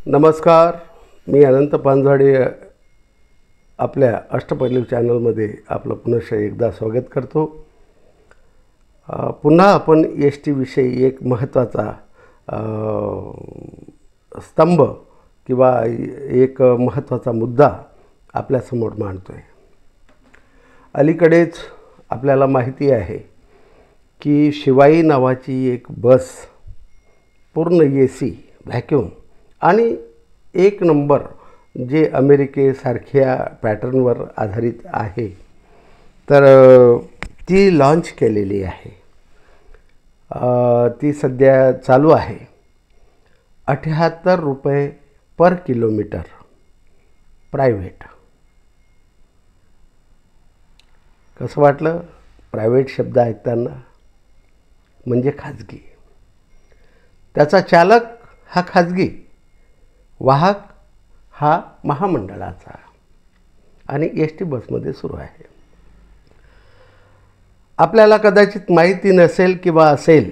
नमस्कार, मी अनंत पानझाडे आपल्या अष्टपैलू चॅनलमध्ये आपलं पुनश्च एकदा स्वागत करतो। पुन्हा आपण एस टीविषयी एक महत्त्वाचा स्तंभ किंवा एक महत्त्वाचा मुद्दा आपल्यासमोर मांडतो आहे। अलीकडेच आपल्याला माहिती आहे की शिवाई नावाची एक बस पूर्ण AC व्हॅक्यूम आणि एक नंबर जे अमेरिकेसारख्या पॅटर्नवर आधारित आहे, तर ती लॉन्च केलेली आहे। ती सध्या चालू आहे। 78 रुपये पर किलोमीटर प्रायव्हेट। कसं वाटलं प्रायव्हेट शब्द ऐकताना? म्हणजे खाजगी। त्याचा चालक हा खाजगी, वाहक हा महामंडळाचा आणि एस टी बसमध्ये सुरू आहे। आपल्याला कदाचित माहिती नसेल किंवा असेल,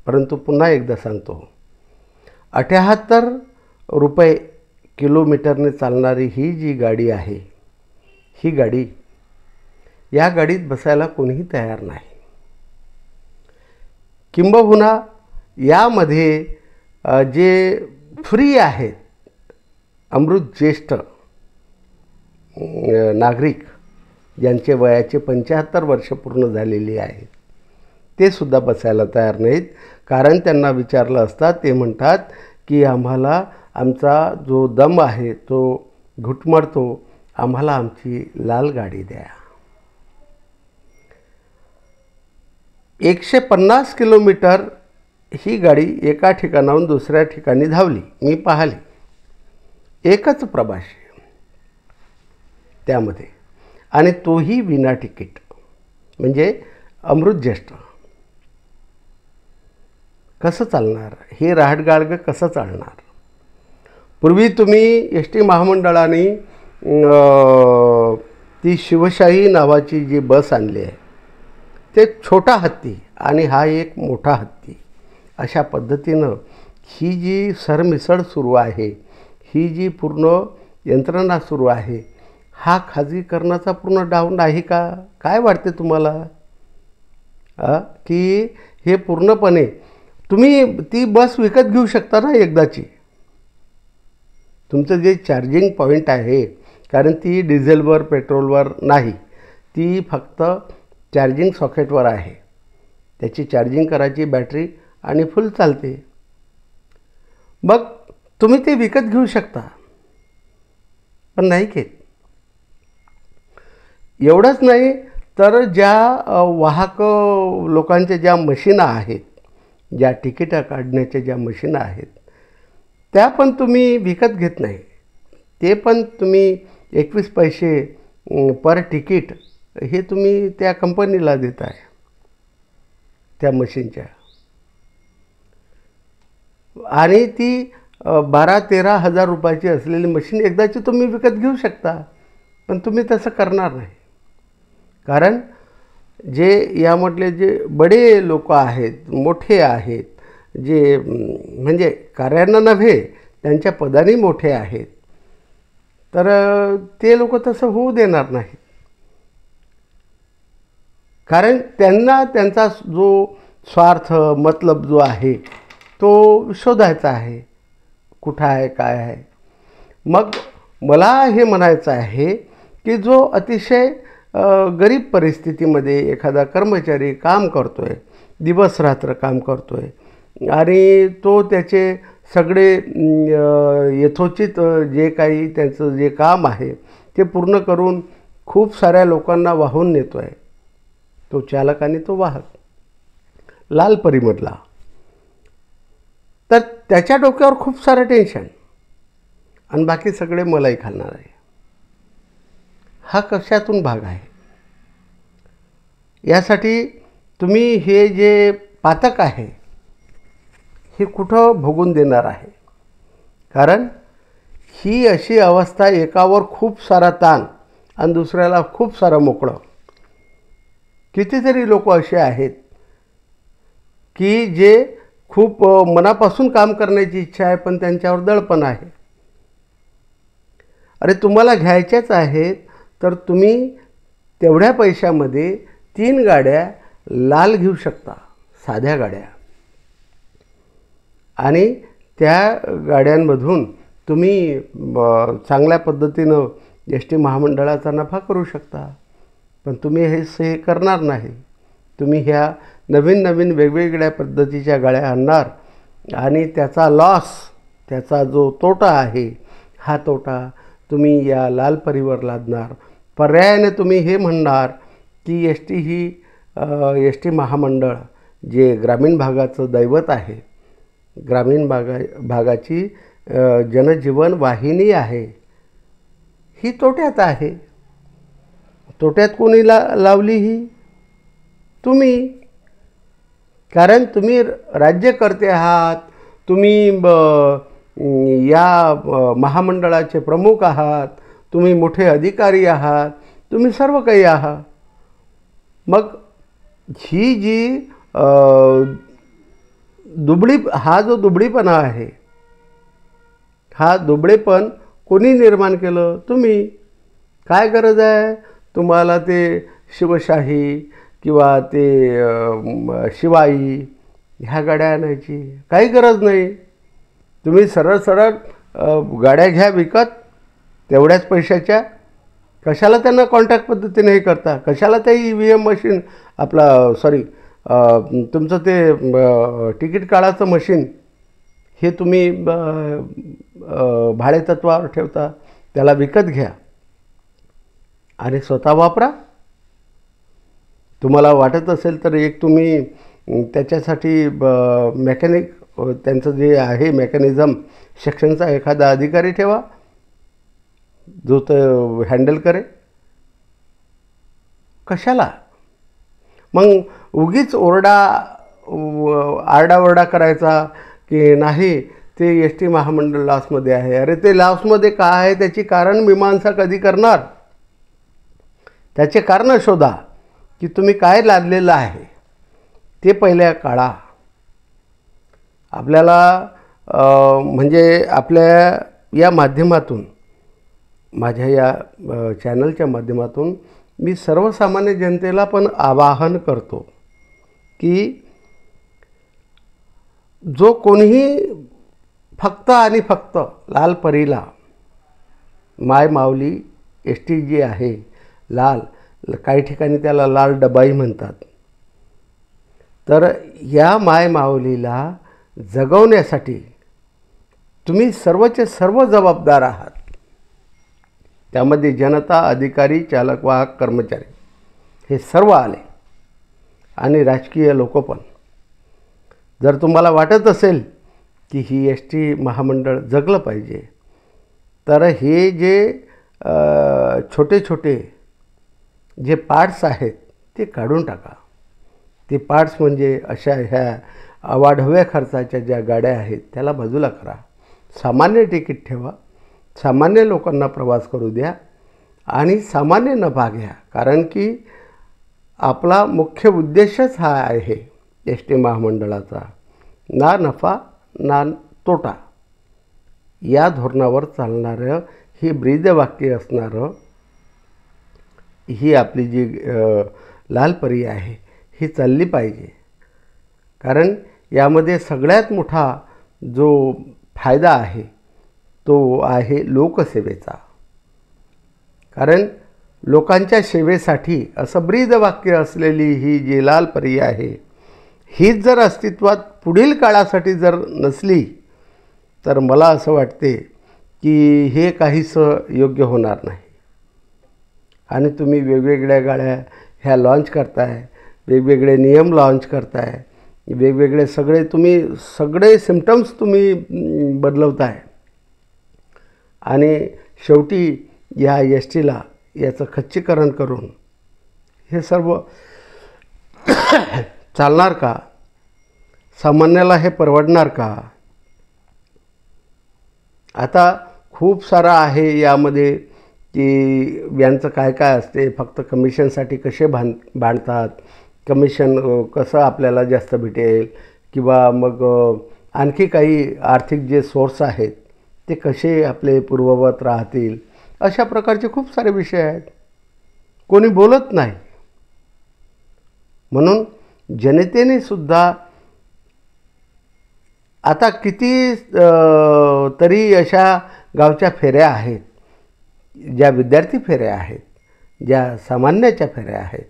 परंतु पुन्हा एकदा सांगतो, 78 रुपये किलोमीटरने चालणारी ही जी गाडी आहे, ही गाडी, या गाडीत बसायला कोणीही तयार नाही। किंबहुना यामध्ये जे फ्री आहेत अमृत ज्येष्ठ नागरिक ज्यांचे वयाचे 75 वर्ष पूर्ण झालेली आहेत, ते सुद्धा बसायला तयार नाहीत। कारण त्यांना विचारलं असता ते म्हणतात की आम्हाला आमचा जो दम आहे तो घुटमळतो, आम्हाला आमची लाल गाडी द्या। 150 किलोमीटर ही गाडी एका ठिकाणाहून दुसऱ्या ठिकाणी धावली, मी पाहिली। एकच प्रवासी त्यामध्ये, आणि तोही विना तिकीट, म्हणजे अमृत ज्येष्ठ। कसं चालणार हे रहाटगाडगं? कसं चालणार? पूर्वी तुम्ही एस टी महामंडळाने ती शिवशाही नावाची जी बस आणली आहे, ते छोटा हत्ती आणि हा एक मोठा हत्ती, अशा पद्धतीनं ही जी सरमिसळ सुरू आहे, ही जी पूर्ण यंत्रणा सुरू आहे, हा खाजगीकरणाचा पूर्ण डाव नाही का? काय वाटते तुम्हाला की हे पूर्णपणे तुम्ही ती बस विकत घेऊ शकता ना एकदाची? तुमचं जे चार्जिंग पॉईंट आहे, कारण ती डिझेलवर पेट्रोलवर नाही, ती फक्त चार्जिंग सॉकेटवर आहे। त्याची चार्जिंग करायची बॅटरी आणि फुल चालते। मग तुम्ही ते विकत घेऊ शकता, पण नाही घेत। एवढंच नाही तर ज्या वाहक लोकांच्या ज्या मशीनं आहेत, ज्या तिकीटं काढण्याच्या ज्या मशीनं आहेत, त्या पण तुम्ही विकत घेत नाही। ते पण तुम्ही 21 पैसे पर तिकीट हे तुम्ही त्या कंपनीला देताय, त्या मशीनच्या। आणि ती 12-13 हजार रुपयाची असलेली मशीन एकदाची तुम्ही विकत घेऊ शकता, पण तुम्ही तसं करणार नाही। कारण जे यामधले जे बडे लोक आहेत, मोठे आहेत, जे म्हणजे कार्यानं नव्हे त्यांच्या पदाने मोठे आहेत, तर ते लोक तसं होऊ देणार नाहीत। कारण त्यांना त्यांचा जो स्वार्थ मतलब जो आहे तो शोधायचा आहे, कुठं आहे, काय आहे। मग मला हे म्हणायचं आहे की जो अतिशय गरीब परिस्थितीमध्ये एखादा कर्मचारी काम करतो आहे, दिवसरात्र काम करतो आहे, आणि तो त्याचे सगळे यथोचित जे काही त्यांचं जे काम आहे ते पूर्ण करून खूप साऱ्या लोकांना वाहून नेतो आहे, तो चालक आणि तो वाहक लाल परीमधला, तर त्याच्या डोक्यावर खूप सारं टेन्शन, आणि बाकी सगळे मलाई खाणार आहे। हा कशातून भाग आहे? यासाठी तुम्ही हे जे पातक आहे हे कुठं भोगून देणार आहे? कारण ही अशी अवस्था, एकावर खूप सारा ताण आणि दुसऱ्याला खूप सारं मोकळं। कितीतरी लोक असे आहेत की जे खूप मनापासून काम करण्याची इच्छा आहे, पण त्यांच्यावर दडपण आहे. अरे तुम्हाला घ्यायच्याच आहेत तर तुम्ही तेवढ्या पैशामध्ये 3 गाड्या लाल घेऊ शकता, साध्या गाड्या, आणि त्या गाड्यांमधून तुम्ही चांगल्या पद्धतीनं एस टी महामंडळाचा नफा करू शकता. पण तुम्ही हे करणार नाही. तुम्ही ह्या नवीन नवीन वेगवेगळ्या पद्धतीच्या गाड्या आणणार आणि त्याचा लॉस, त्याचा जो तोटा आहे, हा तोटा तुम्ही या लाल परीवर लादणार. पर्यायाने तुम्ही हे म्हणणार की एस टी ही एस टी महामंडळ जे ग्रामीण भागाचं दैवत आहे, ग्रामीण भागाची जनजीवन वाहिनी आहे, ही तोट्यात आहे. तोट्यात कोणी लावली ही? तुम्ही. कारण तुम्ही राज्यकर्ते आहात, तुम्ही या महामंडळाचे प्रमुख आहात, तुम्ही मोठे अधिकारी आहात, तुम्ही सर्व काही आहात. मग ही जी हा जो दुबळीपणा आहे, हा दुबळेपण कोणी निर्माण केलं? तुम्ही. काय गरज आहे तुम्हाला ते शिवशाही किंवा ते शिवाई ह्या गाड्या आणायची? काही गरज नाही. तुम्ही सरळ सरळ गाड्या घ्या विकत तेवढ्याच पैशाच्या. कशाला त्यांना कॉन्ट्रॅक्ट पद्धतीने हे करता? कशाला ते EVM मशीन तुमचं ते तिकीट काढायचं मशीन हे तुम्ही भाडेतत्वावर ठेवता? त्याला विकत घ्या आणि स्वतः वापरा. तुम्हाला वाटत असेल तर एक तुम्ही त्याच्यासाठी मेकॅनिक, त्यांचं जे आहे मेकॅनिझम सेक्शनचा एखादा अधिकारी ठेवा जो ते हँडल करे. कशाला मग उगीच आरडाओरडा करायचा की नाही ते एस टी महामंडळ लॉसमध्ये आहे? अरे ते लॉसमध्ये का आहे त्याची कारण मीमांसा कधी करणार? त्याचे कारण शोधा की तुम्ही काय लादलेलं आहे ते पहिल्या काढा. आपल्याला म्हणजे आपल्या या माध्यमातून, माझ्या या चॅनलच्या माध्यमातून मी सर्वसामान्य जनतेला पण आवाहन करतो की जो कोणीही फक्त आणि फक्त लाल परीला, माय माऊली एस टी जी आहे लाल, काही ठिकाणी त्याला लाल डबाई म्हणतात, तर या माय माऊलीला जगवण्यासाठी तुम्ही सर्वचे सर्व जबाबदार आहात. त्यामध्ये जनता, अधिकारी, चालक, वाहक, कर्मचारी हे सर्व आले आणि राजकीय लोक पण. जर तुम्हाला वाटत असेल की ही एस टी महामंडळ जगलं पाहिजे तर हे जे छोटे छोटे जे पार्ट्स आहेत ते काढून टाका. ते पार्ट्स म्हणजे अशा ह्या अवाढव्य खर्चाच्या ज्या गाड्या आहेत त्याला बाजूला करा. सामान्य तिकीट ठेवा, सामान्य लोकांना प्रवास करू द्या आणि सामान्य नफा घ्या. कारण की आपला मुख्य उद्देशच हा आहे एस टी महामंडळाचा, ना नफा ना तोटा या धोरणावर चालणारं ही ब्रीदवाक्य असणारं ही आपली जी लाल परी आहे ही चालली पाहिजे. कारण यामध्ये सगळ्यात मोठा जो फायदा आहे तो आहे लोकसेवेचा. कारण लोकांच्या सेवेसाठी असं ब्रीदवाक्य असलेली ही जी लाल परी आहे हीच जर अस्तित्वात पुढील काळासाठी जर नसली तर मला असं वाटते की हे काहीसं योग्य होणार नाही. आणि तुम्ही वेगवेगळ्या गाड्या ह्या लॉन्च करताय, वेगवेगळे नियम लॉन्च करताय, वेगवेगळे सगळे सिम्पटम्स तुम्ही बदलवताय आणि शेवटी या एस टीला याचं खच्चीकरण करून हे सर्व चालणार का? सामान्याला हे परवडणार का? आता खूप सारा आहे यामध्ये की यांचं काय काय असते, फक्त कमिशनसाठी कसे बांधतात, कमिशन कसं आपल्याला जास्त भेटेल किंवा मग आणखी काही आर्थिक जे सोर्स आहेत ते कसे आपले पूर्ववत राहतील, अशा प्रकारचे खूप सारे विषय आहेत. कोणी बोलत नाही. म्हणून जनतेने सुद्धा आता किती तरी अशा गावच्या फेऱ्या आहेत, ज्या विद्यार्थी फेऱ्या आहेत, ज्या सामान्याच्या फेऱ्या आहेत,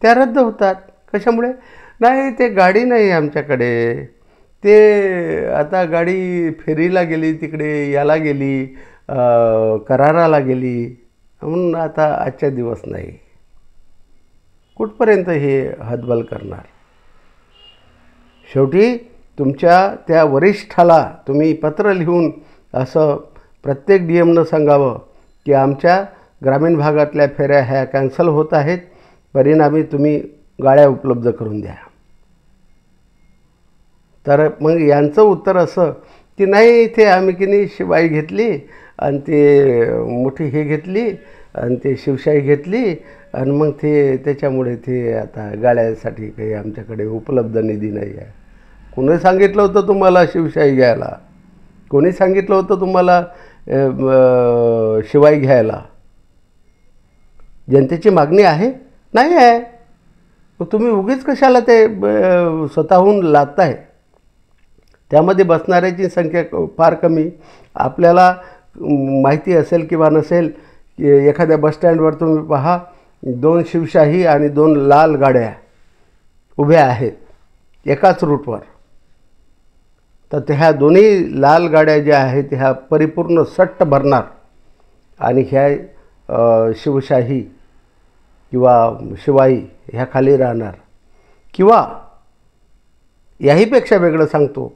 त्या रद्द होतात. कशामुळे? नाही, ते गाडी नाही आमच्याकडे, ते आता गाडी फेरीला गेली, तिकडे याला गेली, कराराला गेली, म्हणून आता आजच्या दिवस नाही. कुठपर्यंत हे हतबल करणार? शेवटी तुमच्या त्या वरिष्ठाला तुम्ही पत्र लिहून असं प्रत्येक DMनं सांगावं की आमच्या ग्रामीण भागातल्या फेऱ्या ह्या कॅन्सल होत आहेत, परिणामी तुम्ही गाड्या उपलब्ध करून द्या. तर मग यांचं उत्तर असं की नाही, इथे आम्ही की नाही शिवाई घेतली आणि ते मोठी हे घेतली आणि ते शिवशाही घेतली आणि मग ते त्याच्यामुळे ते आता गाड्यासाठी काही आमच्याकडे उपलब्ध निधी नाही आहे. कोणी सांगितलं होतं तुम्हाला शिवशाही घ्यायला? कोणी सांगितलं होतं तुम्हाला शिवाई घ्यायला? जनतेची मागणी आहे? नाही आहे. मग तुम्ही उगीच कशाला ते स्वतःहून लादताय? त्यामध्ये बसणाऱ्याची संख्या फार कमी. आपल्याला माहिती असेल किंवा नसेल, एखाद्या बसस्टँडवर तुम्ही पहा, 2 शिवशाही आणि 2 लाल गाड्या उभ्या आहेत एकाच रूटवर. तर ह्या दोन्ही लाल गाड्या ज्या आहेत ह्या परिपूर्ण सट्ट भरणार आणि ह्या शिवशाही किंवा शिवाई ह्या खाली राहणार. किंवा याहीपेक्षा वेगळं सांगतो,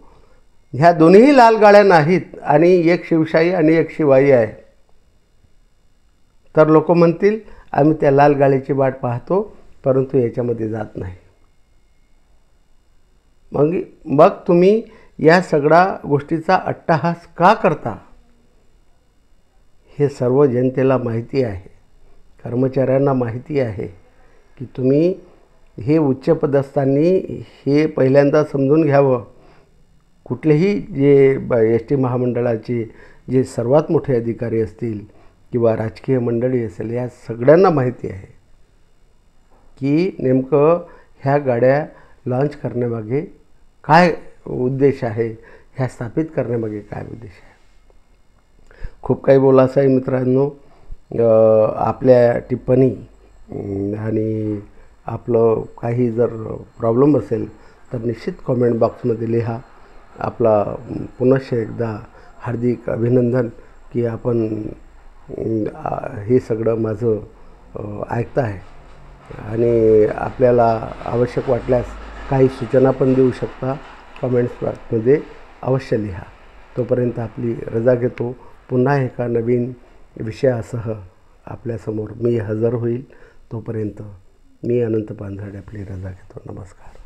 ह्या दोन्हीही लाल गाड्या नाहीत आणि एक शिवशाही आणि एक शिवाई आहे, तर लोक म्हणतील आम्ही त्या लाल गाडीची वाट पाहतो, परंतु याच्यामध्ये जात नाही. मग तुम्ही या सगळ्या गोष्टीचा अट्टहास का करता? हे सर्व जनतेला माहिती आहे, कर्मचाऱ्यांना माहिती आहे की तुम्ही हे उच्चपदस्थांनी हे पहिल्यांदा समजून घ्यावं. कुठलेही जे ST महामंडळाचे जे सर्वात मोठे अधिकारी असतील किंवा राजकीय मंडळी असेल, या सगळ्यांना माहिती आहे की नेमकं ह्या गाड्या लॉन्च करण्यामागे काय उद्देश आहे, ह्या स्थापित करण्यामागे काय उद्देश आहे. खूप काही बोलायचं आहे मित्रांनो. आपल्या टिप्पणी आणि आपलं काही जर प्रॉब्लेम असेल तर निश्चित कॉमेंट बॉक्समध्ये लिहा. आपला पुनश्च एकदा हार्दिक अभिनंदन की आपण हे सगळं माझं ऐकताय आणि आपल्याला आवश्यक वाटल्यास काही सूचना पण देऊ शकता. कमेंट्स बॉक्समध्ये अवश्य लिहा. तोपर्यंत आपली रजा घेतो. पुन्हा एका नवीन विषयासह आपल्यासमोर मी हजर होईल. तोपर्यंत मी अनंत पानझाडे आपली रजा घेतो. नमस्कार.